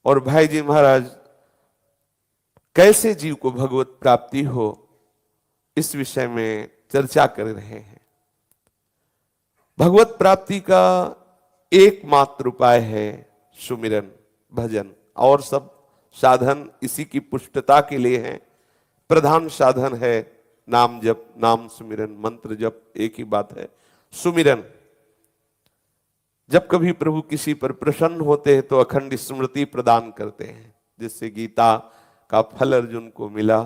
और भाई जी महाराज कैसे जीव को भगवत प्राप्ति हो, इस विषय में चर्चा कर रहे हैं। भगवत प्राप्ति का एकमात्र उपाय है सुमिरन, भजन, और सब साधन इसी की पुष्टता के लिए हैं। प्रधान साधन है नाम जप, नाम सुमिरन, मंत्र जप, एक ही बात है सुमिरन। जब कभी प्रभु किसी पर प्रसन्न होते हैं तो अखंड स्मृति प्रदान करते हैं, जिससे गीता का फल अर्जुन को मिला।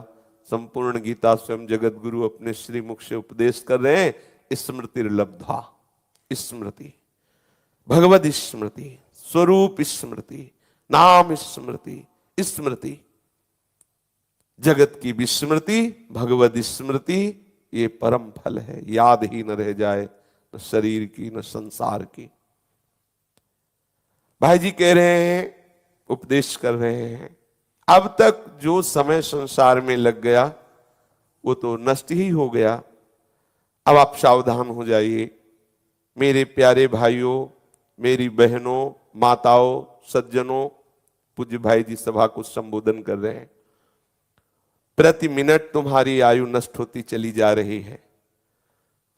संपूर्ण गीता स्वयं जगत गुरु अपने श्रीमुख से उपदेश कर रहे हैं, स्मृति लब्धा, स्मृति, भगवद स्मृति, स्वरूप स्मृति, नाम स्मृति, स्मृति, जगत की विस्मृति, भगवद स्मृति, ये परम फल है। याद ही न रह जाए, न शरीर की न संसार की। भाई जी कह रहे हैं, उपदेश कर रहे हैं, अब तक जो समय संसार में लग गया वो तो नष्ट ही हो गया। अब आप सावधान हो जाइए मेरे प्यारे भाइयों, मेरी बहनों, माताओं, सज्जनों। पूज्य भाई जी सभा को संबोधन कर रहे हैं। प्रति मिनट तुम्हारी आयु नष्ट होती चली जा रही है।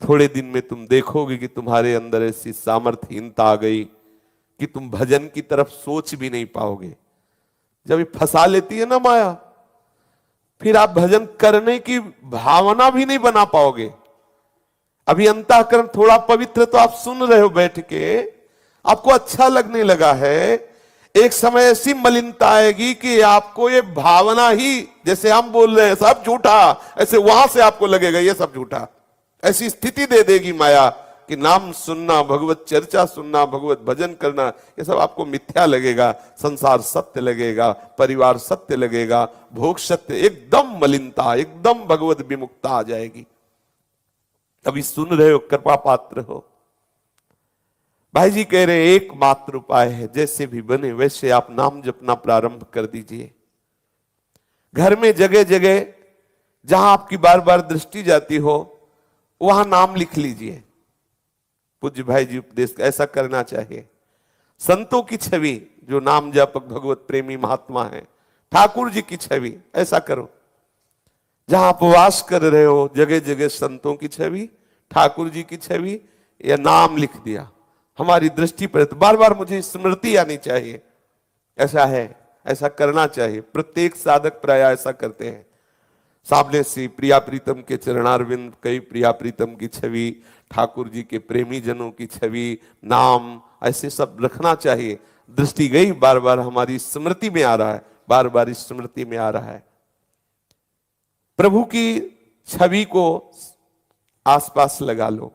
थोड़े दिन में तुम देखोगे कि तुम्हारे अंदर ऐसी सामर्थ्यहीनता आ गई कि तुम भजन की तरफ सोच भी नहीं पाओगे। जब ये फंसा लेती है ना माया, फिर आप भजन करने की भावना भी नहीं बना पाओगे। अभी अंतःकरण थोड़ा पवित्र, तो आप सुन रहे हो बैठ के, आपको अच्छा लगने लगा है। एक समय ऐसी मलिनता आएगी कि आपको ये भावना ही, जैसे हम बोल रहे हैं सब झूठा, ऐसे वहां से आपको लगेगा ये सब झूठा। ऐसी स्थिति दे देगी माया कि नाम सुनना, भगवत चर्चा सुनना, भगवत भजन करना, ये सब आपको मिथ्या लगेगा। संसार सत्य लगेगा, परिवार सत्य लगेगा, भोग सत्य, एकदम मलिनता, एकदम भगवत विमुक्ता आ जाएगी। अभी सुन रहे हो, कृपा पात्र हो। भाई जी कह रहे एकमात्र उपाय है, जैसे भी बने वैसे आप नाम जपना प्रारंभ कर दीजिए। घर में जगह जगह जहां आपकी बार बार दृष्टि जाती हो वहां नाम लिख लीजिए। पूज्य भाई जी उपदेश ऐसा करना चाहिए। संतों की छवि, जो नाम जापक भगवत प्रेमी महात्मा है, ठाकुर जी की छवि, ऐसा करो। जहां आप वास कर रहे हो जगह जगह संतों की छवि, ठाकुर जी की छवि, या नाम लिख दिया। हमारी दृष्टि पर तो बार बार मुझे स्मृति आनी चाहिए। ऐसा है, ऐसा करना चाहिए। प्रत्येक साधक प्राय ऐसा करते हैं। सामने से प्रिया प्रीतम के चरणारविंद, कई प्रिया प्रीतम की छवि, ठाकुर जी के प्रेमी जनों की छवि, नाम, ऐसे सब रखना चाहिए। दृष्टि गई, बार बार हमारी स्मृति में आ रहा है, बार बार स्मृति में आ रहा है। प्रभु की छवि को आसपास लगा लो,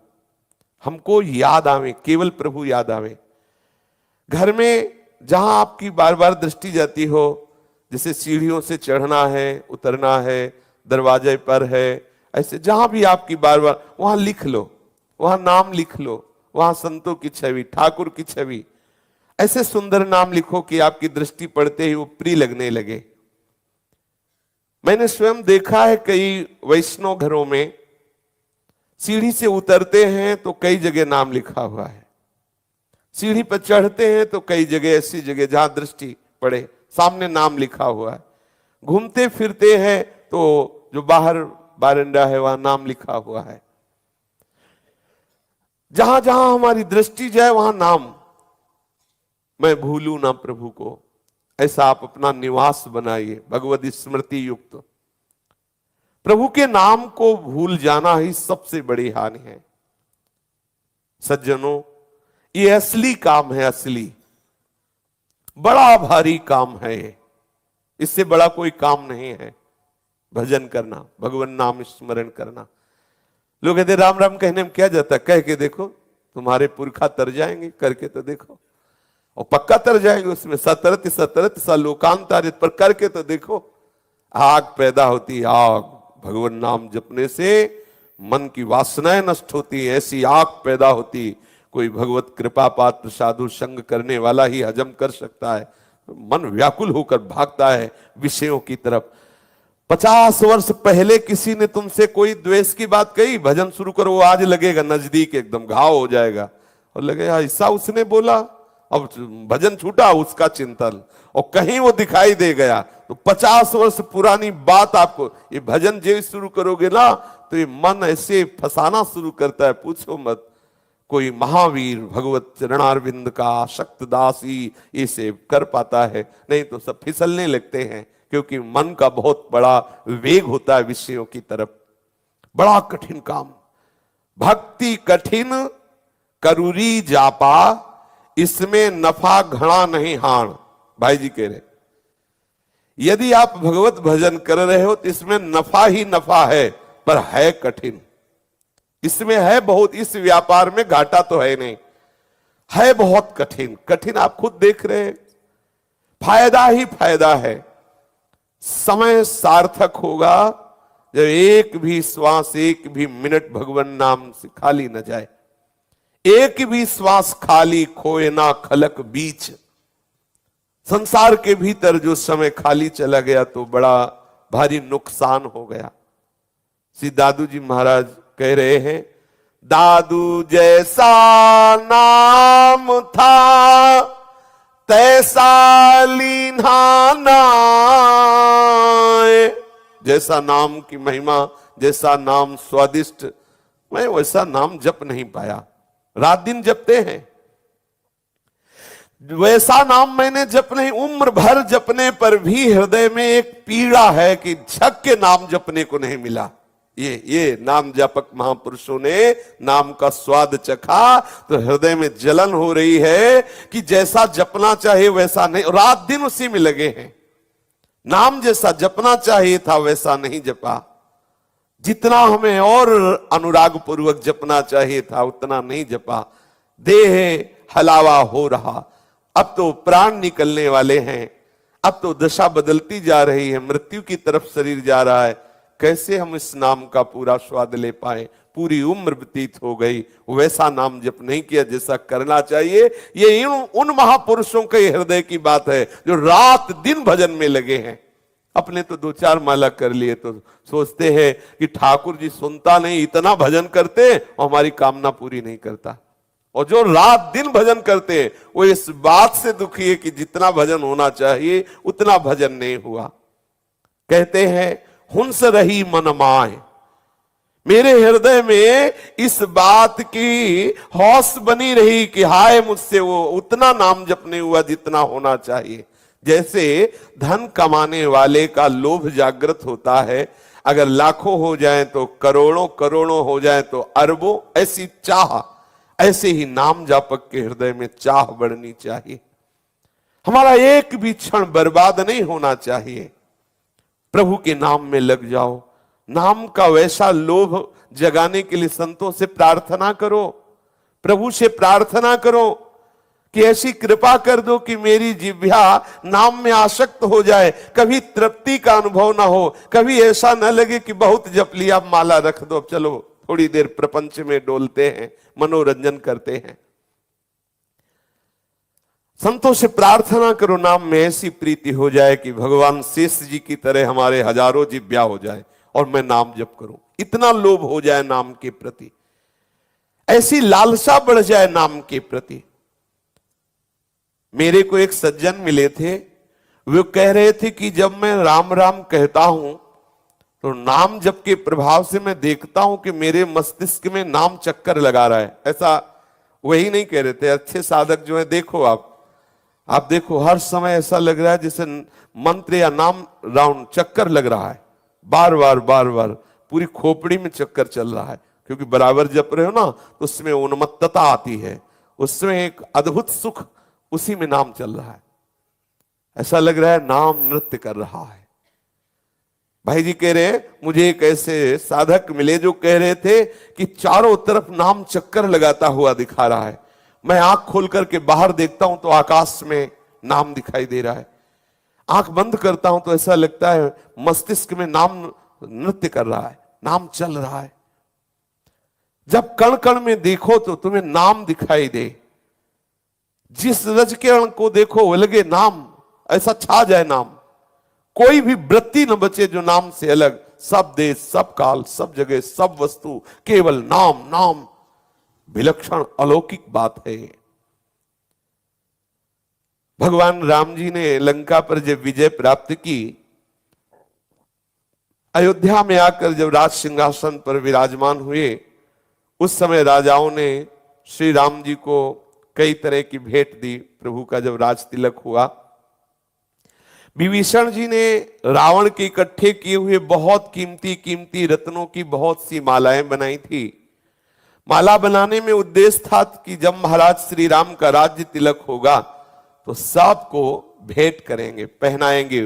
हमको याद आवे, केवल प्रभु याद आवे। घर में जहां आपकी बार बार दृष्टि जाती हो, जैसे सीढ़ियों से चढ़ना है, उतरना है, दरवाजे पर है, ऐसे जहां भी आपकी बार बार, वहां लिख लो, वहां नाम लिख लो, वहां संतों की छवि, ठाकुर की छवि, ऐसे सुंदर नाम लिखो कि आपकी दृष्टि पड़ते ही वो प्रिय लगने लगे। मैंने स्वयं देखा है कई वैष्णव घरों में सीढ़ी से उतरते हैं तो कई जगह नाम लिखा हुआ है, सीढ़ी पर चढ़ते हैं तो कई जगह ऐसी जगह जहां दृष्टि पड़े सामने नाम लिखा हुआ है। घूमते फिरते हैं तो जो बाहर बारंडा है वहां नाम लिखा हुआ है। जहां जहां हमारी दृष्टि जाए वहां नाम। मैं भूलू ना प्रभु को, ऐसा आप अपना निवास बनाइए भगवत स्मृति युक्त। प्रभु के नाम को भूल जाना ही सबसे बड़ी हानि है। सज्जनों, ये असली काम है, असली बड़ा भारी काम है। इससे बड़ा कोई काम नहीं है भजन करना, भगवान नाम स्मरण करना। लोग कहते राम राम कहने में क्या जाता है, कह के देखो तुम्हारे पुरखा तर जाएंगे, करके तो देखो, और पक्का तर जाएंगे उसमें। सतरत सतरत स लोकांतरित, पर करके तो देखो। आग पैदा होती, आग भगवान नाम जपने से मन की वासनाएं नष्ट होती, ऐसी आग पैदा होती। कोई भगवत कृपा पात्र साधु संग करने वाला ही हजम कर सकता है। मन व्याकुल होकर भागता है विषयों की तरफ। 50 वर्ष पहले किसी ने तुमसे कोई द्वेष की बात कही, भजन शुरू करो, वो आज लगेगा नजदीक, एकदम घाव हो जाएगा और लगेगा ऐसा उसने बोला, अब भजन छूटा उसका चिंतन, और कहीं वो दिखाई दे गया तो 50 वर्ष पुरानी बात आपको, ये भजन जो शुरू करोगे ना तो ये मन ऐसे फंसाना शुरू करता है, पूछो मत। कोई महावीर भगवत चरणारविंद का शक्त दास ही ये सेव कर पाता है, नहीं तो सब फिसलने लगते हैं, क्योंकि मन का बहुत बड़ा वेग होता है विषयों की तरफ। बड़ा कठिन काम, भक्ति कठिन करूरी जापा, इसमें नफा घड़ा नहीं हाण। भाई जी कह रहे यदि आप भगवत भजन कर रहे हो तो इसमें नफा ही नफा है, पर है कठिन। इसमें है बहुत, इस व्यापार में घाटा तो है नहीं, है बहुत कठिन। कठिन आप खुद देख रहे हैं, फायदा ही फायदा है। समय सार्थक होगा जब एक भी श्वास, एक भी मिनट भगवान नाम से खाली न जाए। एक भी श्वास खाली खोए ना खलक बीच। संसार के भीतर जो समय खाली चला गया तो बड़ा भारी नुकसान हो गया। श्री दादू जी महाराज कह रहे हैं, दादू जैसा नाम था तैसा लीना नाय। जैसा नाम की महिमा, जैसा नाम स्वादिष्ट, मैं वैसा नाम जप नहीं पाया। रात दिन जपते हैं, वैसा नाम मैंने जप नहीं, उम्र भर जपने पर भी हृदय में एक पीड़ा है कि झक के नाम जपने को नहीं मिला। ये नाम जापक महापुरुषों ने नाम का स्वाद चखा तो हृदय में जलन हो रही है कि जैसा जपना चाहिए वैसा नहीं, रात दिन उसी में लगे हैं। नाम जैसा जपना चाहिए था वैसा नहीं जपा, जितना हमें और अनुराग पूर्वक जपना चाहिए था उतना नहीं जपा। देह हलावा हो रहा, अब तो प्राण निकलने वाले हैं, अब तो दशा बदलती जा रही है, मृत्यु की तरफ शरीर जा रहा है। कैसे हम इस नाम का पूरा स्वाद ले पाए? पूरी उम्र व्यतीत हो गई, वैसा नाम जप नहीं किया जैसा करना चाहिए। ये उन महापुरुषों के हृदय की बात है जो रात दिन भजन में लगे हैं। अपने तो 2-4 माला कर लिए तो सोचते हैं कि ठाकुर जी सुनता नहीं, इतना भजन करते और हमारी कामना पूरी नहीं करता। और जो रात दिन भजन करते हैं वो इस बात से दुखी है कि जितना भजन होना चाहिए उतना भजन नहीं हुआ। कहते हैं हुंस रही मन माए, मेरे हृदय में इस बात की हौस बनी रही कि हाय मुझसे वो उतना नाम जप नहीं हुआ जितना होना चाहिए। जैसे धन कमाने वाले का लोभ जागृत होता है, अगर लाखों हो जाए तो करोड़ों, करोड़ों हो जाए तो अरबों, ऐसी चाह, ऐसे ही नाम जापक के हृदय में चाह बढ़नी चाहिए। हमारा एक भी क्षण बर्बाद नहीं होना चाहिए। प्रभु के नाम में लग जाओ। नाम का वैसा लोभ जगाने के लिए संतों से प्रार्थना करो, प्रभु से प्रार्थना करो कि ऐसी कृपा कर दो कि मेरी जिह्वा नाम में आसक्त हो जाए, कभी तृप्ति का अनुभव ना हो, कभी ऐसा न लगे कि बहुत जप लिया माला रख दो, चलो थोड़ी देर प्रपंच में डोलते हैं, मनोरंजन करते हैं। संतों से प्रार्थना करो नाम में ऐसी प्रीति हो जाए कि भगवान शेष जी की तरह हमारे हजारों जिह्वा हो जाए और मैं नाम जप करूं। इतना लोभ हो जाए नाम के प्रति, ऐसी लालसा बढ़ जाए नाम के प्रति। मेरे को एक सज्जन मिले थे, वे कह रहे थे कि जब मैं राम राम कहता हूं तो नाम जप के प्रभाव से मैं देखता हूं कि मेरे मस्तिष्क में नाम चक्कर लगा रहा है। ऐसा वही नहीं कह रहे थे, अच्छे साधक जो है देखो आप देखो हर समय ऐसा लग रहा है जैसे मंत्र या नाम राउंड चक्कर लग रहा है, बार बार पूरी खोपड़ी में चक्कर चल रहा है, क्योंकि बराबर जप रहे हो ना तो उसमें उन्मत्तता आती है, उसमें एक अद्भुत सुख, उसी में नाम चल रहा है। ऐसा लग रहा है नाम नृत्य कर रहा है। भाई जी कह रहे हैं मुझे एक ऐसे साधक मिले जो कह रहे थे कि चारों तरफ नाम चक्कर लगाता हुआ दिखा रहा है। मैं आंख खोल करके बाहर देखता हूं तो आकाश में नाम दिखाई दे रहा है, आंख बंद करता हूं तो ऐसा लगता है मस्तिष्क में नाम नृत्य कर रहा है, नाम चल रहा है। जब कण कण में देखो तो तुम्हें नाम दिखाई दे, जिस रज के अण को देखो वो लगे नाम, ऐसा छा जाए नाम, कोई भी वृत्ति न बचे जो नाम से अलग। सब देश, सब काल, सब जगह, सब वस्तु, केवल नाम नाम, विलक्षण अलौकिक बात है। भगवान राम जी ने लंका पर जब विजय प्राप्त की, अयोध्या में आकर जब राज सिंहासन पर विराजमान हुए, उस समय राजाओं ने श्री राम जी को कई तरह की भेंट दी। प्रभु का जब राज तिलक हुआ, विभीषण जी ने रावण के इकट्ठे किए हुए बहुत कीमती कीमती रत्नों की बहुत सी मालाएं बनाई थी। माला बनाने में उद्देश्य था कि जब महाराज श्री राम का राज्य तिलक होगा तो सबको भेंट करेंगे, पहनाएंगे।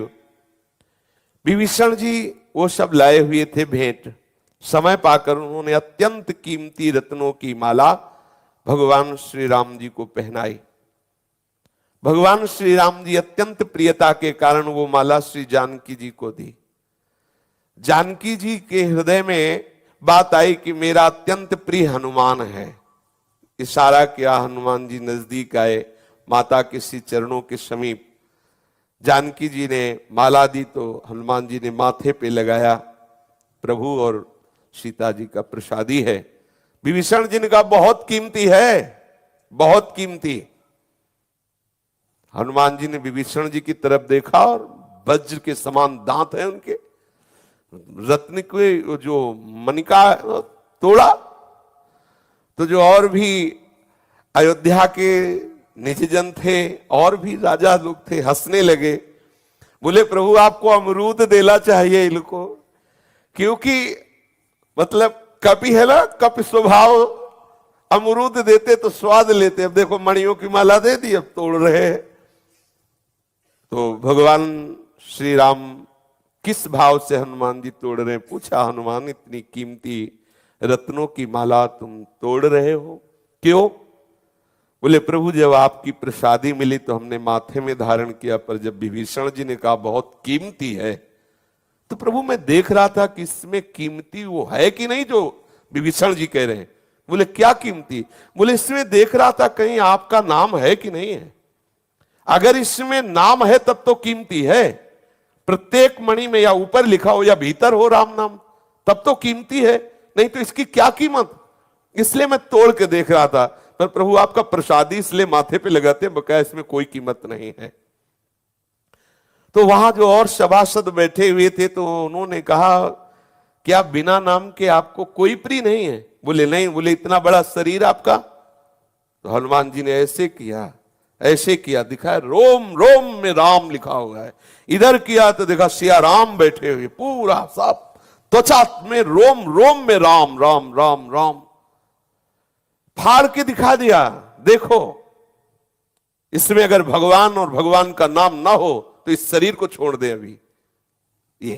विभीषण जी वो सब लाए हुए थे भेंट। समय पाकर उन्होंने अत्यंत कीमती रत्नों की माला भगवान श्री राम जी को पहनाई। भगवान श्री राम जी अत्यंत प्रियता के कारण वो माला श्री जानकी जी को दी। जानकी जी के हृदय में बात आई कि मेरा अत्यंत प्रिय हनुमान है। इशारा किया, हनुमान जी नजदीक आए, माता के श्री चरणों के समीप। जानकी जी ने माला दी तो हनुमान जी ने माथे पे लगाया। प्रभु और सीता जी का प्रसादी है। विभीषण जी ने कहा बहुत कीमती है, बहुत कीमती। हनुमान जी ने विभीषण जी की तरफ देखा और वज्र के समान दांत है उनके, रत्न के जो मणिका तोड़ा। तो जो और भी अयोध्या के निजजन थे और भी राजा लोग थे, हंसने लगे। बोले प्रभु आपको अमरूद देना चाहिए इनको, क्योंकि मतलब कपि है ना, कपि स्वभाव, अमरूद देते तो स्वाद लेते। अब देखो मणियों की माला दे दी, अब तोड़ रहे हैं। तो भगवान श्री राम किस भाव से हनुमान जी तोड़ रहे हैं? पूछा, हनुमान इतनी कीमती रत्नों की माला तुम तोड़ रहे हो, क्यों? बोले प्रभु जब आपकी प्रसादी मिली तो हमने माथे में धारण किया, पर जब विभीषण जी ने कहा बहुत कीमती है, तो प्रभु मैं देख रहा था कि इसमें कीमती वो है कि नहीं जो विभीषण जी कह रहे हैं। बोले क्या कीमती? बोले इसमें देख रहा था कहीं आपका नाम है कि नहीं है। अगर इसमें नाम है तब तो कीमती है, प्रत्येक मणि में या ऊपर लिखा हो या भीतर हो राम नाम, तब तो कीमती है, नहीं तो इसकी क्या कीमत? इसलिए मैं तोड़ के देख रहा था, पर प्रभु आपका प्रसादी इसलिए माथे पे लगाते हैं, बकाया इसमें कोई कीमत नहीं है। तो वहां जो और सभासद बैठे हुए थे तो उन्होंने कहा क्या बिना नाम के आपको कोई प्रिय नहीं है? बोले नहीं। बोले इतना बड़ा शरीर आपका? तो हनुमान जी ने ऐसे किया, ऐसे किया, दिखा रोम रोम में राम लिखा हुआ है। इधर किया तो देखा सिया राम बैठे हुए, पूरा सब त्वचा में रोम रोम में राम राम राम राम। फाड़ के दिखा दिया, देखो इसमें अगर भगवान और भगवान का नाम ना हो तो इस शरीर को छोड़ दे अभी। ये